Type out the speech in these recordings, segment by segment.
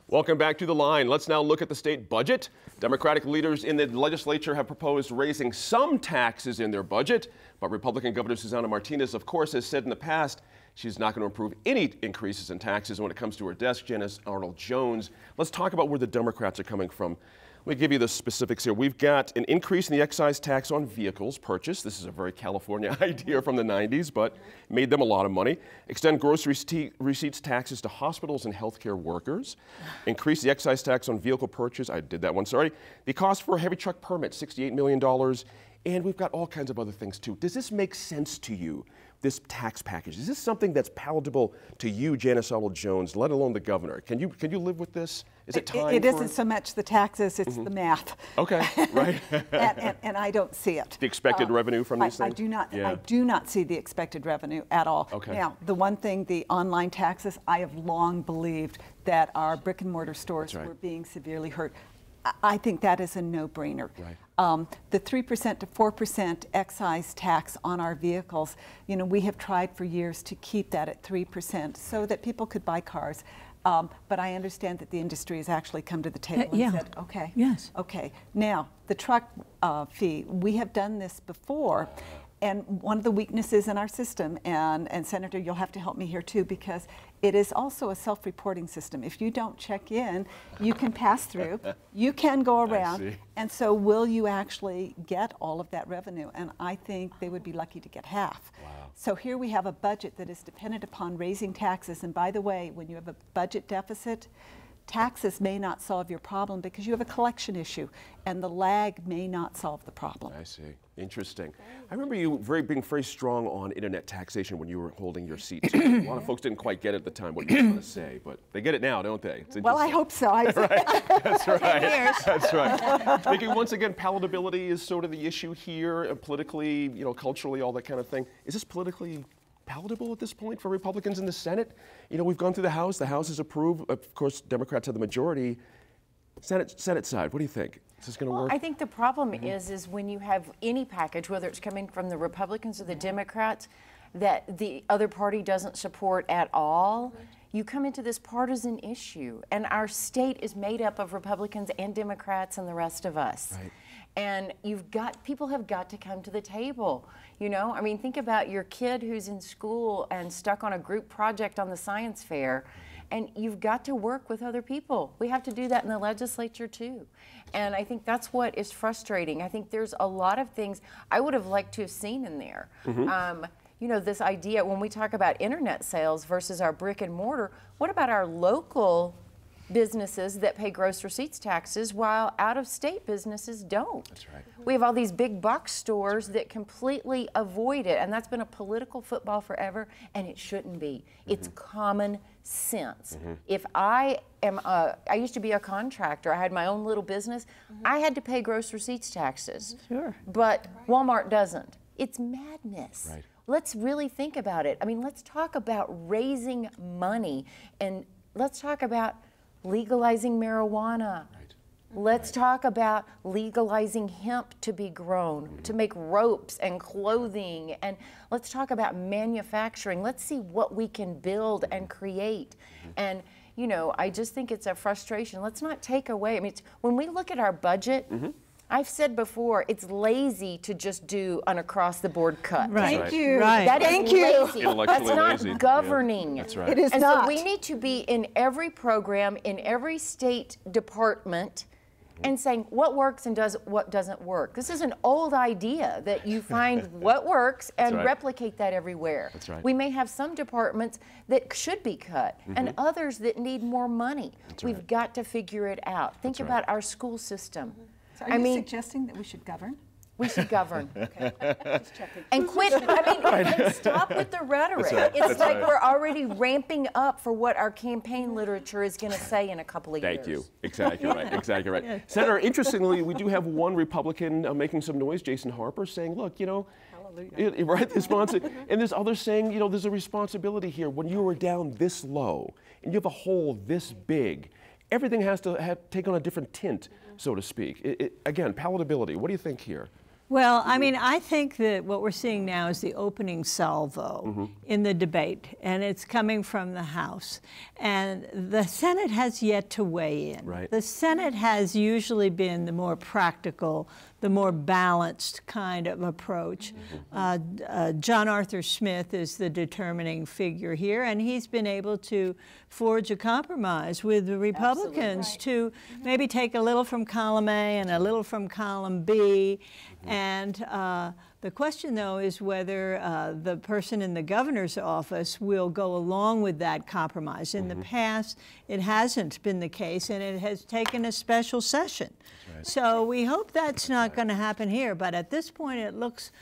Welcome back to The Line. Let's now look at the state budget. Democratic leaders in the legislature have proposed raising some taxes in their budget, but Republican Governor Susana Martinez, of course, has said in the past she's not going to approve any increases in taxes when it comes to her desk. Janice Arnold-Jones, let's talk about where the Democrats are coming from. Let me give you the specifics here. We've got an increase in the excise tax on vehicles purchased. This is a very California idea from the 90s, but made them a lot of money. Extend grocery receipts taxes to hospitals and healthcare workers. Increase the excise tax on vehicle purchase. I did that one, sorry. The cost for a heavy truck permit, $68 million. And we've got all kinds of other things too. Does this make sense to you, this tax package? Is this something that's palatable to you, Janice Arnold-Jones, let alone the governor? Can you live with this? Is it time It isn't so much the taxes, it's the math. Okay, right. and I don't see it. The expected revenue from these things? I do not see the expected revenue at all. Okay. Now, the one thing, the online taxes, I have long believed that our brick and mortar stores were being severely hurt. I think that is a no-brainer. Right. The 3% to 4% excise tax on our vehicles, you know, we have tried for years to keep that at 3% so that people could buy cars. But I understand that the industry has actually come to the table and said, okay, okay. Now, the truck fee, we have done this before. And one of the weaknesses in our system, and Senator, you'll have to help me here too, because it is also a self-reporting system. If you don't check in, you can pass through, you can go around, and so will you actually get all of that revenue? And I think they would be lucky to get half. Wow. So here we have a budget that is dependent upon raising taxes, and by the way, when you have a budget deficit, taxes may not solve your problem because you have a collection issue, and the lag may not solve the problem. I see. Interesting. I remember you being very strong on internet taxation when you were holding your seat. A lot of folks didn't quite get at the time what you were going to say, but they get it now, don't they? Well, I hope so. Right. That's right. That's right. Thinking once again, palatability is sort of the issue here, politically, you know, culturally, all that kind of thing. Is this politically palatable at this point for Republicans in the Senate? You know, we've gone through the House. The House has approved. Of course, Democrats have the majority. Senate side, what do you think? Is this going to work? I think the problem is when you have any package, whether it's coming from the Republicans or the Democrats, that the other party doesn't support at all, you come into this partisan issue. And our state is made up of Republicans and Democrats and the rest of us. Right. And people have got to come to the table. You know, I mean, think about your kid who's in school and stuck on a group project on the science fair, and you've got to work with other people. We have to do that in the legislature too. And I think that's what is frustrating. I think there's a lot of things I would have liked to have seen in there. You know, this idea when we talk about internet sales versus our brick and mortar, what about our local businesses that pay gross receipts taxes while out-of-state businesses don't? That's right. We have all these big box stores that completely avoid it, and that's been a political football forever, and it shouldn't be. It's common sense. If I used to be a contractor, I had my own little business, I had to pay gross receipts taxes. But Walmart doesn't. It's madness. Right. Let's really think about it. I mean, let's talk about raising money, and let's talk about legalizing marijuana. Let's talk about legalizing hemp to be grown, to make ropes and clothing, and let's talk about manufacturing. Let's see what we can build and create. And, you know, I just think it's a frustration. Let's not take away, I mean, when we look at our budget, I've said before, it's lazy to just do an across-the-board cut. Thank you. That is lazy. Intellectually That's lazy. not governing. That's right. It is And not. so we need to be in every program, in every state department, and saying what works and what doesn't work. This is an old idea that you find what works and replicate that everywhere. That's right. We may have some departments that should be cut and others that need more money. We've got to figure it out. Think about our school system. So are you suggesting that we should govern? We should govern. Just checking. And quit, and stop with the rhetoric. It's like we're already ramping up for what our campaign literature is going to say in a couple of years. Thank you. Exactly right. Exactly right. Senator, interestingly, we do have one Republican making some noise, Jason Harper, saying, look, you know, right, and there's others saying, you know, there's a responsibility here. When you are down this low and you have a hole this big, everything has to take on a different tint, so to speak. Again, palatability. What do you think here? Well, I mean, I think that what we're seeing now is the opening salvo in the debate, and it's coming from the House. And the Senate has yet to weigh in. Right. The Senate has usually been the more practical, the more balanced kind of approach. John Arthur Smith is the determining figure here, and he's been able to forge a compromise with the Republicans to maybe take a little from column A and a little from column B. And the question, though, is whether the person in the governor's office will go along with that compromise. In the past, it hasn't been the case, and it has taken a special session. So we hope that's not going to happen here. But at this point, it looks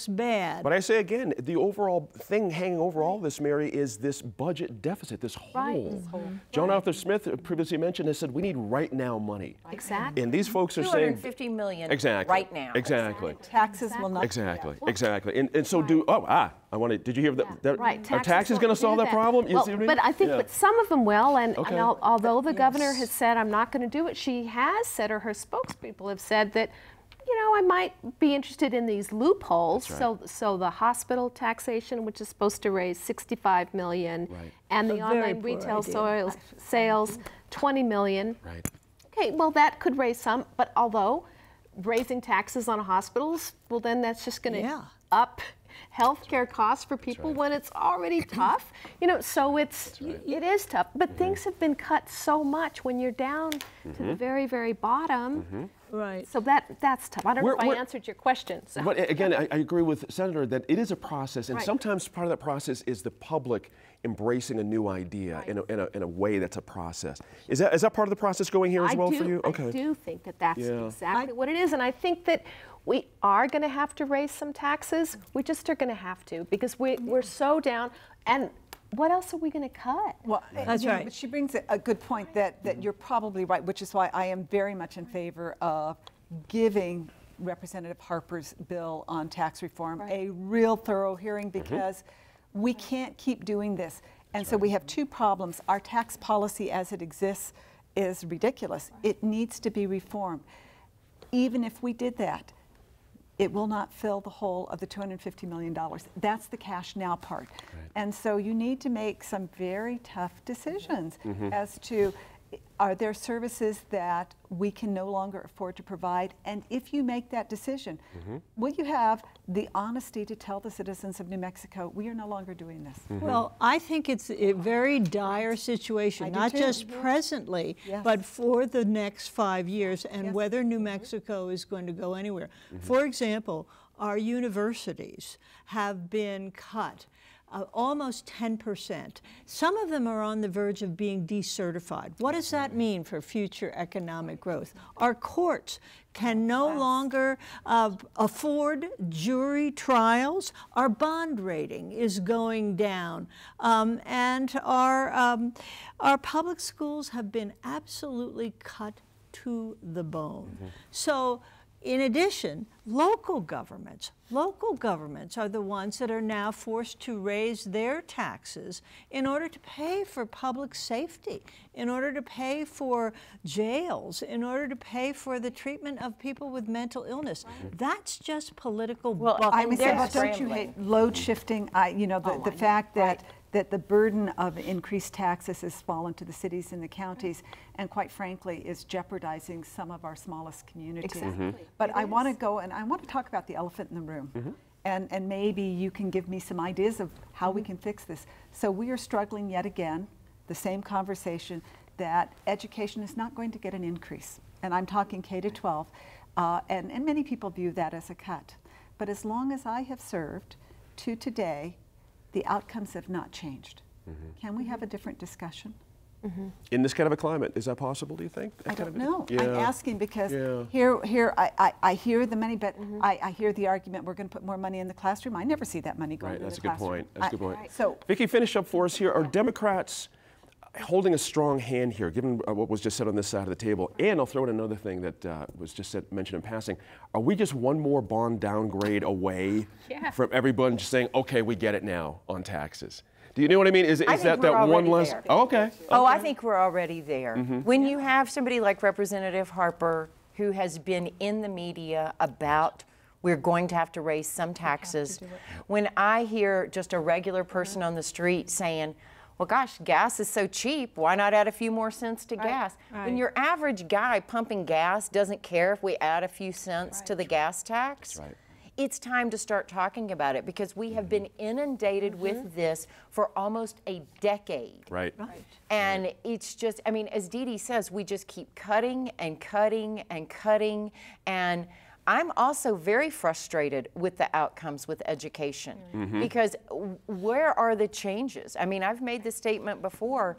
bad. But I say again, the overall thing hanging over all this, Mary, is this budget deficit, this hole. John Arthur Smith, previously mentioned, has said we need right now money. Exactly. And these folks are saying $250 million exactly right now. Exactly. Taxes will not. Exactly. Exactly. And so I wanted. Did you hear that? Right. Are taxes going to solve that problem? You Well, see what I mean? but I think but some of them will, and although the governor Yes. has said, I'm not going to do it, she has said, or her spokespeople have said that, you know, I might be interested in these loopholes. So the hospital taxation, which is supposed to raise $65 million, and the online retail sales, $20 million. Right. Okay, well, that could raise some, but although raising taxes on hospitals, well, then that's just going to up healthcare costs for people when it's already tough. You know, so it is tough. But things have been cut so much when you're down to the very, very bottom. Right. So that's tough. I don't know if I answered your question. So. But again, I agree with Senator that it is a process, and sometimes part of that process is the public embracing a new idea in a way that's a process. Is that part of the process going here as well for you? Okay. I do think that that's exactly what it is, and I think that we are going to have to raise some taxes. We just are going to have to, because we're so down. And what else are we going to cut? Well, That's right. But she brings a good point that you're probably right, which is why I am very much in favor of giving Representative Harper's bill on tax reform a real thorough hearing, because we can't keep doing this. And so we have two problems. Our tax policy as it exists is ridiculous. It needs to be reformed. Even if we did that, it will not fill the hole of the $250 million. That's the cash now part. And so you need to make some very tough decisions as to, are there services that we can no longer afford to provide? And if you make that decision, will you have the honesty to tell the citizens of New Mexico, we are no longer doing this? Well, I think it's a very dire situation, not just presently, but for the next 5 years, and whether New Mexico is going to go anywhere. For example, our universities have been cut. Almost 10%. Some of them are on the verge of being decertified. What does that mean for future economic growth? Our courts can no longer afford jury trials. Our bond rating is going down. And our public schools have been absolutely cut to the bone. So, in addition, local governments are the ones that are now forced to raise their taxes in order to pay for public safety, in order to pay for jails, in order to pay for the treatment of people with mental illness. That's just political I say, don't you hate load shifting? The fact that the burden of increased taxes has fallen to the cities and the counties, and quite frankly is jeopardizing some of our smallest communities. But I want to go and I want to talk about the elephant in the room. And maybe you can give me some ideas of how we can fix this. So we are struggling yet again, the same conversation, that education is not going to get an increase. And I'm talking K to 12. And many people view that as a cut. But as long as I have served to today, the outcomes have not changed. Can we have a different discussion? In this kind of a climate, is that possible, do you think? I don't know. Yeah. I'm asking because here I hear the money, but I hear the argument we're going to put more money in the classroom. I never see that money going in the classroom. That's a good point. That's a good point. So, Vicki, finish up for us here. Are Democrats holding a strong hand here, given what was just said on this side of the table? And I'll throw in another thing that was just mentioned in passing. Are we just one more bond downgrade away from everyone just saying, okay, we get it now on taxes? Do you know what I mean? Is that one less? Oh, okay. Oh, I think we're already there. When you have somebody like Representative Harper, who has been in the media about We're going to have to raise some taxes. When I hear just a regular person on the street saying, well, gosh, gas is so cheap, why not add a few more cents to gas? When your average guy pumping gas doesn't care if we add a few cents to the gas tax, it's time to start talking about it, because we have been inundated with this for almost a decade. And it's just, I mean, as Dee Dee says, we just keep cutting and cutting and cutting. And I'm also very frustrated with the outcomes with education, because where are the changes? I mean, I've made this statement before.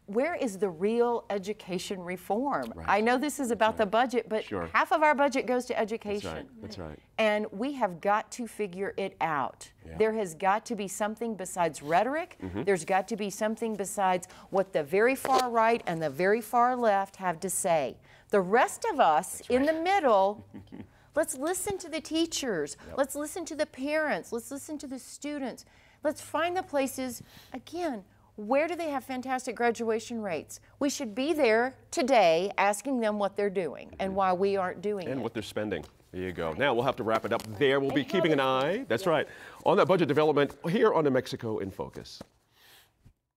Where is the real education reform? I know this is about the budget, but half of our budget goes to education. That's right. And we have got to figure it out. There has got to be something besides rhetoric. There's got to be something besides what the very far right and the very far left have to say. The rest of us in the middle, let's listen to the teachers. Let's listen to the parents. Let's listen to the students. Let's find the places, again, where do they have fantastic graduation rates? We should be there today asking them what they're doing and why we aren't doing it. And what they're spending. There you go. Now we'll have to wrap it up there. We'll be keeping an eye, that's right, on that budget development here on New Mexico in Focus.